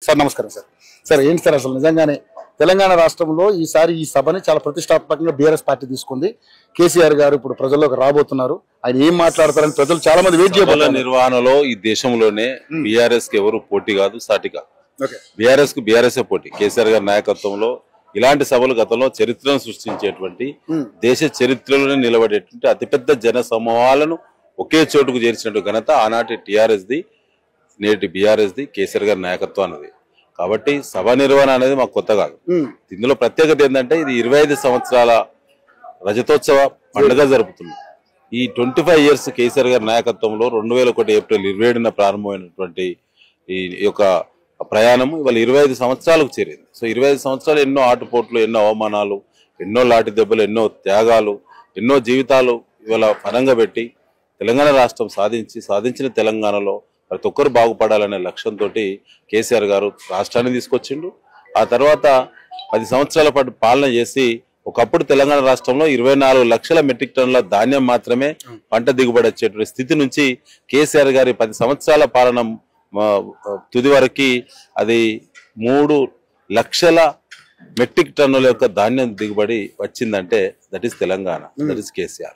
Sir నమస్కారం sir. Sir ఏంటి sir అసలు నిజంగానే తెలంగాణ రాష్ట్రంలో ఈసారి ఈ సభని చాలా ప్రతిష్టాత్మకంగా బీఆర్ఎస్ పార్టీ తీసుకుంది. కేసీఆర్ గారు ఇప్పుడు ప్రజల్లోకి రాబోతున్నారు. ఆయన ఏం మాట్లాడతారని ప్రజలు చాలా మంది వెయిట్ చేయబోతున్నారు. నిర్వహణలో ఈ దేశంలోనే బీఆర్ఎస్ కి ఎవరు పోటీ కాదు, సాటి కాదు. బీఆర్ఎస్ కు బీఆర్ఎస్ పోటీ. కేసీఆర్ గారి నాయకత్వంలో ఇలాంటి సభలు గతంలో చరిత్రను సృష్టించేటువంటి దేశ చరిత్రలోనే నిలబడేటువంటి అతిపెద్ద జన సమూహాలను ఒకే చోటుకు చేర్చినట్టు ఘనత ఆనాటి టీఆర్ఎస్ ది, నేటి బీఆర్ఎస్ ది, కేసీఆర్ గారి నాయకత్వం అన్నది. కాబట్టి సభ నిర్వహణ అనేది మాకు కొత్త కాదు. ఇందులో ప్రత్యేకత ఏంటంటే ఇది 25 సంవత్సరాల రజతోత్సవ పండుగ జరుపుతుంది. ఈ 25 years కేసీఆర్ గారి నాయకత్వంలో 2001 ఏప్రిల్ 27న ప్రారంభమైనటువంటి ఈ యొక్క ప్రయాణం ఇవాళ 25 సంవత్సరాలకు చేరింది. సో 25 సంవత్సరాలు ఎన్నో ఆటుపోట్లు, ఎన్నో అవమానాలు, ఎన్నో లాఠీ దెబ్బలు, ఎన్నో త్యాగాలు, ఎన్నో జీవితాలు ఇవాళ పనంగా పెట్టి తెలంగాణ రాష్ట్రం సాధించిన తెలంగాణలో ప్రతి ఒక్కరు బాగుపడాలనే లక్ష్యంతో కేసీఆర్ గారు రాష్ట్రాన్ని తీసుకొచ్చిండు. ఆ తర్వాత 10 సంవత్సరాల పాటు పాలన చేసి ఒకప్పుడు తెలంగాణ రాష్ట్రంలో 24 లక్షల మెట్రిక్ టన్నుల ధాన్యం మాత్రమే పంట దిగుబడి వచ్చేటువంటి స్థితి నుంచి కేసీఆర్ గారి 10 సంవత్సరాల పాలన తుది వరకు అది 3 లక్షల మెట్రిక్ టన్నుల యొక్క ధాన్యం దిగుబడి వచ్చిందంటే that is Telangana, that is KCR.